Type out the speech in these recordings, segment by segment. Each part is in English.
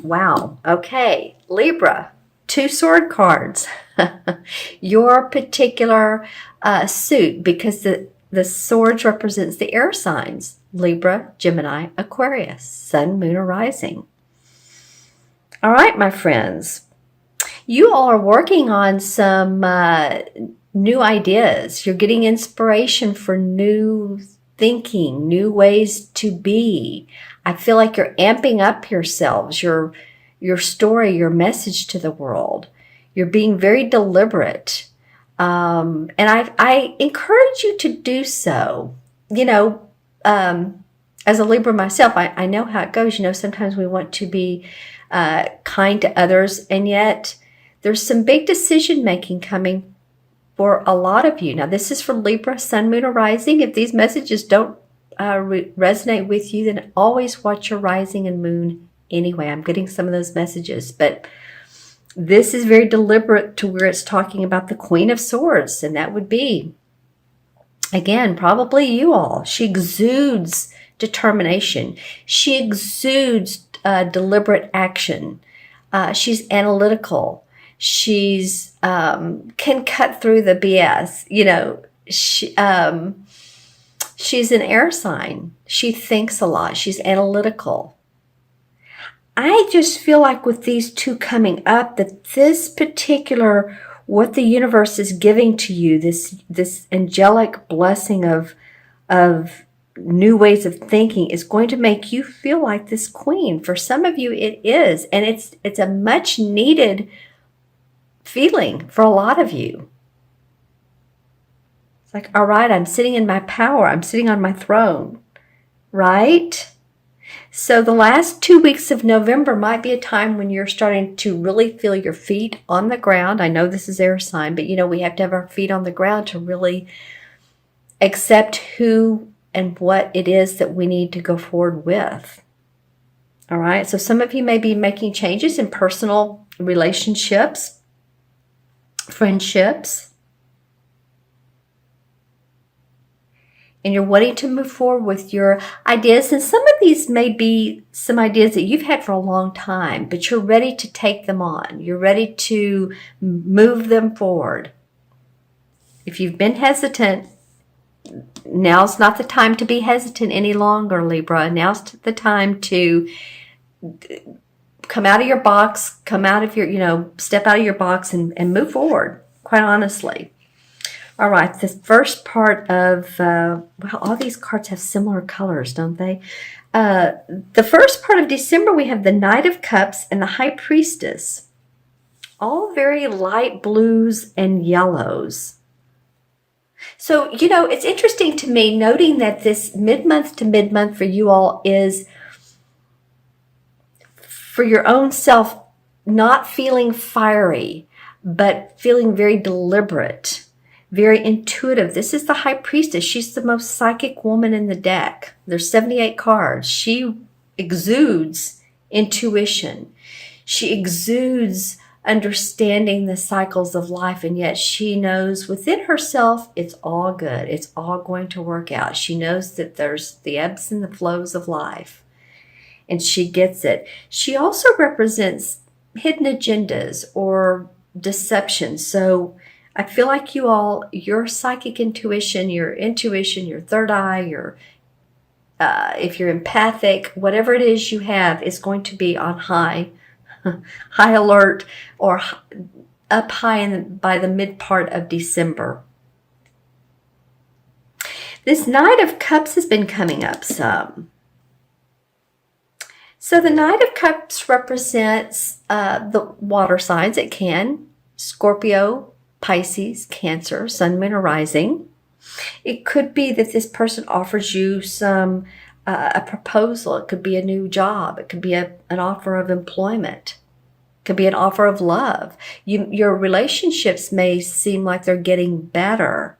Wow. Okay. Libra, two sword cards. Your particular suit, because the swords represents the air signs. Libra, Gemini, Aquarius, Sun, Moon, or Rising. All right, my friends. You all are working on some new ideas. You're getting inspiration for new thinking, new ways to be. I feel like you're amping up yourselves, your story, your message to the world. You're being very deliberate. And I encourage you to do so. You know, as a Libra myself, I know how it goes. You know, sometimes we want to be kind to others, and yet there's some big decision making coming for a lot of you. Now, this is for Libra, Sun, Moon, or Rising. If these messages don't resonate with you, then always watch your Rising and Moon anyway. I'm getting some of those messages, but this is very deliberate to where it's talking about the Queen of Swords, and that would be, again, probably you all. She exudes determination. She exudes deliberate action. She's analytical. She's can cut through the BS. You know, she's an air sign. She thinks a lot. She's analytical. I just feel like with these two coming up, that this particular, what the universe is giving to you, this angelic blessing of new ways of thinking, is going to make you feel like this queen. For some of you, it is, and it's a much needed feeling for a lot of you. It's like, all right, I'm sitting in my power. I'm sitting on my throne, right? So the last 2 weeks of November might be a time when you're starting to really feel your feet on the ground. I know this is air sign, but you know, we have to have our feet on the ground to really accept who and what it is that we need to go forward with. All right. So some of you may be making changes in personal relationships, friendships, and you're wanting to move forward with your ideas. And some of these may be some ideas that you've had for a long time, but you're ready to take them on. You're ready to move them forward. If you've been hesitant, now's not the time to be hesitant any longer, Libra. Now's the time to come out of your box, come out of your, step out of your box and move forward, quite honestly. All right, the first part of, all these cards have similar colors, don't they? The first part of December, we have the Knight of Cups and the High Priestess. All very light blues and yellows. So, it's interesting to me noting that this mid-month to mid-month for you all is for your own self, not feeling fiery, but feeling very deliberate. Very intuitive. This is the High Priestess. She's the most psychic woman in the deck. There's 78 cards. She exudes intuition. She exudes understanding the cycles of life, and yet she knows within herself it's all good. It's all going to work out. She knows that there's the ebbs and the flows of life, and she gets it. She also represents hidden agendas or deception. So I feel like you all, your psychic intuition, your third eye, if you're empathic, whatever it is you have is going to be on high alert, or up high by the mid part of December. This Knight of Cups has been coming up some. So the Knight of Cups represents the water signs. It can, Scorpio, Pisces, Cancer, Sun, Moon, or Rising. It could be that this person offers you a proposal. It could be a new job. It could be an offer of employment. It could be an offer of love. Your relationships may seem like they're getting better.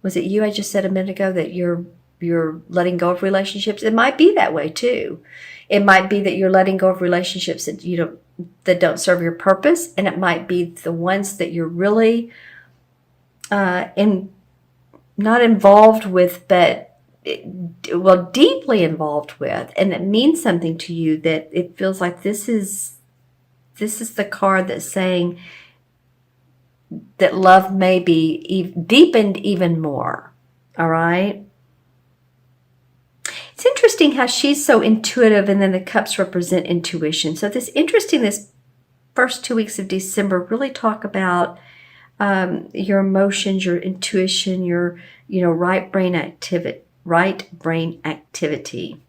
Was it you I just said a minute ago that you're letting go of relationships? It might be that way too. It might be that you're letting go of relationships that don't serve your purpose, and it might be the ones that you're really not involved with, but well, deeply involved with, and it means something to you, that it feels like this is the card that's saying that love may be deepened even more. All right. It's interesting how she's so intuitive, and then the cups represent intuition. So this first 2 weeks of December really talk about your emotions, your intuition, your right brain activity.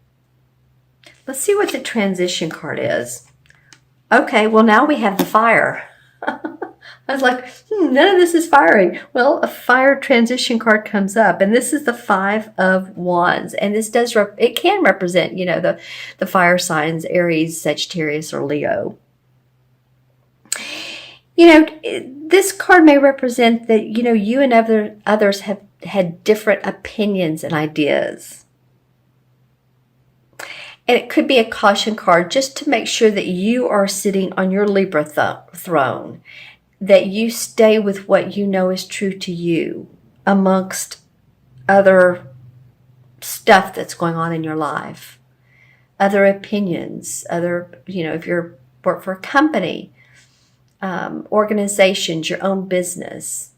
Let's see what the transition card is. Okay, well now we have the fire. I was like, none of this is fiery. Well, a fire transition card comes up, and this is the 5 of Wands, and this it can represent, the fire signs, Aries, Sagittarius, or Leo. This card may represent that, you and others have had different opinions and ideas. And it could be a caution card just to make sure that you are sitting on your Libra throne, that you stay with what you know is true to you amongst other stuff that's going on in your life, other opinions, if you're work for a company, organizations, your own business.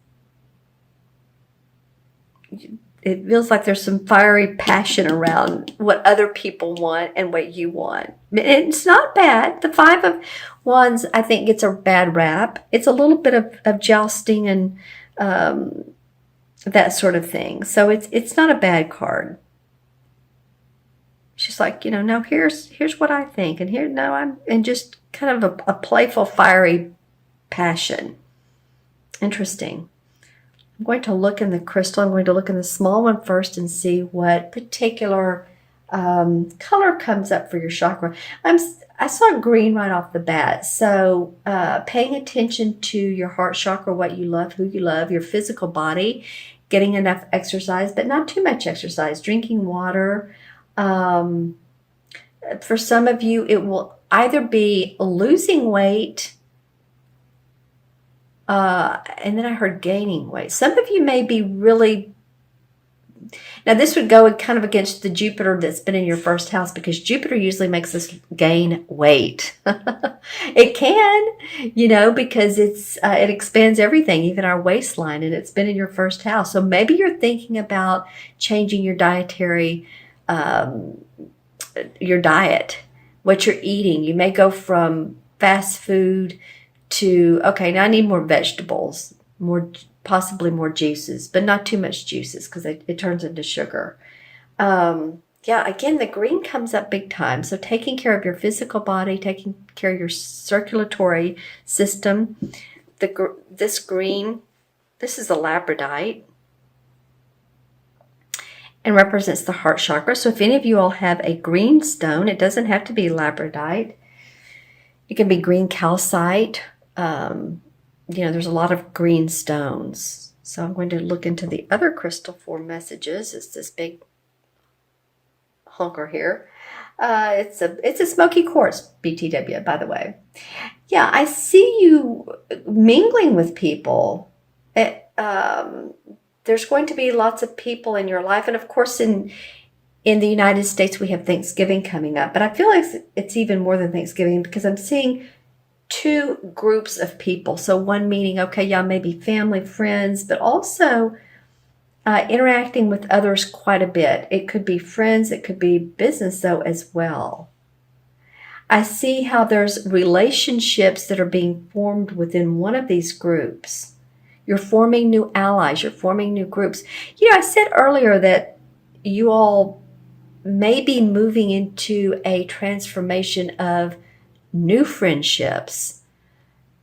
It feels like there's some fiery passion around what other people want and what you want. It's not bad. The 5 of Wands, I think, gets a bad rap. It's a little bit of jousting and that sort of thing. So it's not a bad card. She's like, no, here's what I think, and just kind of a playful, fiery passion. Interesting. I'm going to look in the crystal. I'm going to look in the small one first and see what particular color comes up for your chakra. I saw green right off the bat. So paying attention to your heart chakra, what you love, who you love, your physical body, getting enough exercise, but not too much exercise, drinking water. For some of you, it will either be losing weight, and then I heard gaining weight. Some of you may be really... Now, this would go kind of against the Jupiter that's been in your first house, because Jupiter usually makes us gain weight. It can, because it expands everything, even our waistline, and it's been in your first house. So maybe you're thinking about changing your dietary, your diet, what you're eating. You may go from fast food to, okay, now I need more vegetables, possibly more juices, but not too much juices, because it turns into sugar. Again, the green comes up big time. So taking care of your physical body, taking care of your circulatory system. This green, this is a labradorite, and represents the heart chakra. So if any of you all have a green stone, it doesn't have to be labradorite. It can be green calcite. There's a lot of green stones. So I'm going to look into the other crystal for messages. It's this big honker here. It's a smoky quartz, BTW, by the way. Yeah, I see you mingling with people. There's going to be lots of people in your life. And of course, in the United States, we have Thanksgiving coming up. But I feel like it's even more than Thanksgiving, because I'm seeing 2 groups of people. So one meaning, okay, y'all may be family, friends, but also interacting with others quite a bit. It could be friends, it could be business, though, as well. I see how there's relationships that are being formed within one of these groups. You're forming new allies, you're forming new groups. I said earlier that you all may be moving into a transformation of new friendships.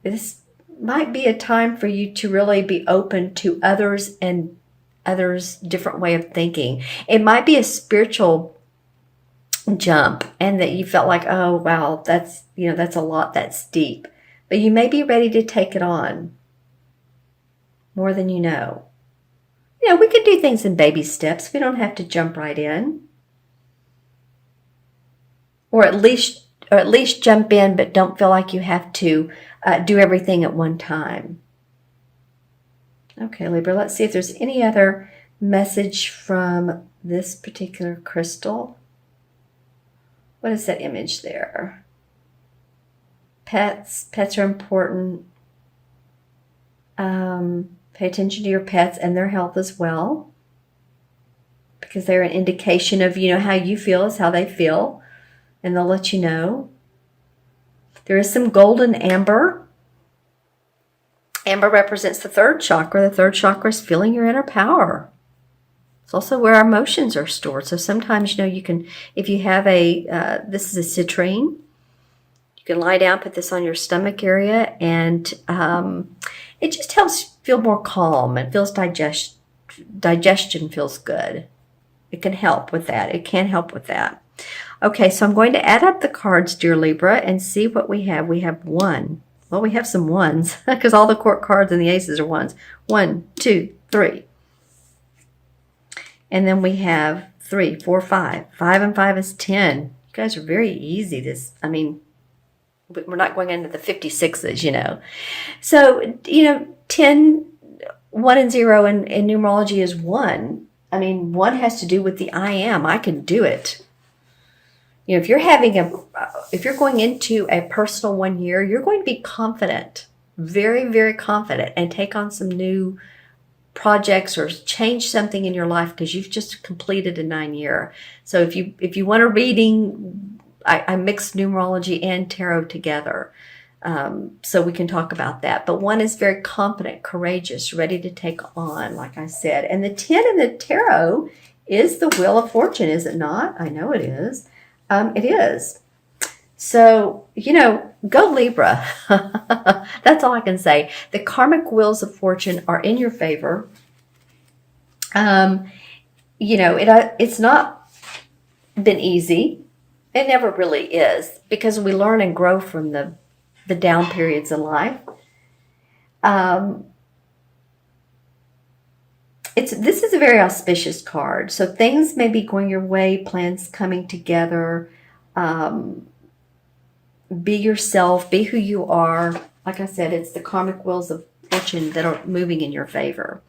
This might be a time for you to really be open to others and others' different way of thinking. It might be a spiritual jump, and that you felt like, oh wow, that's a lot, that's deep. But you may be ready to take it on more than you know. We can do things in baby steps. We don't have to jump right in. Or at least jump in, but don't feel like you have to do everything at one time. Okay, Libra, let's see if there's any other message from this particular crystal. What is that image there? Pets. Pets are important. Pay attention to your pets and their health as well, because they're an indication of, how you feel is how they feel, and they'll let you know. There is some golden amber. Amber represents the third chakra. The third chakra is feeling your inner power. It's also where our emotions are stored. So sometimes, you can, if you have this is a citrine, you can lie down, put this on your stomach area, and it just helps feel more calm. It feels digestion feels good. It can help with that. It can help with that. Okay, so I'm going to add up the cards, dear Libra, and see what we have. We have 1. Well, we have some 1s because all the court cards and the aces are 1s. 1, 2, 3. And then we have 3, 4, 5. 5 and 5 is 10. You guys are very easy. We're not going into the 56s, So, 10, 1 and 0 in numerology is 1. 1 has to do with the I am. I can do it. If you're going into a personal 1 year, you're going to be confident, very, very confident, and take on some new projects or change something in your life because you've just completed a 9 year. So if you want a reading, I mix numerology and tarot together. So we can talk about that. But 1 is very confident, courageous, ready to take on, like I said. And the 10 in the tarot is the Wheel of Fortune, is it not? I know it is. It is. So, go Libra. That's all I can say. The karmic wheels of fortune are in your favor. It's not been easy. It never really is, because we learn and grow from the down periods in life. This is a very auspicious card. So things may be going your way, plans coming together. Be yourself, be who you are. Like I said, it's the karmic wheels of fortune that are moving in your favor.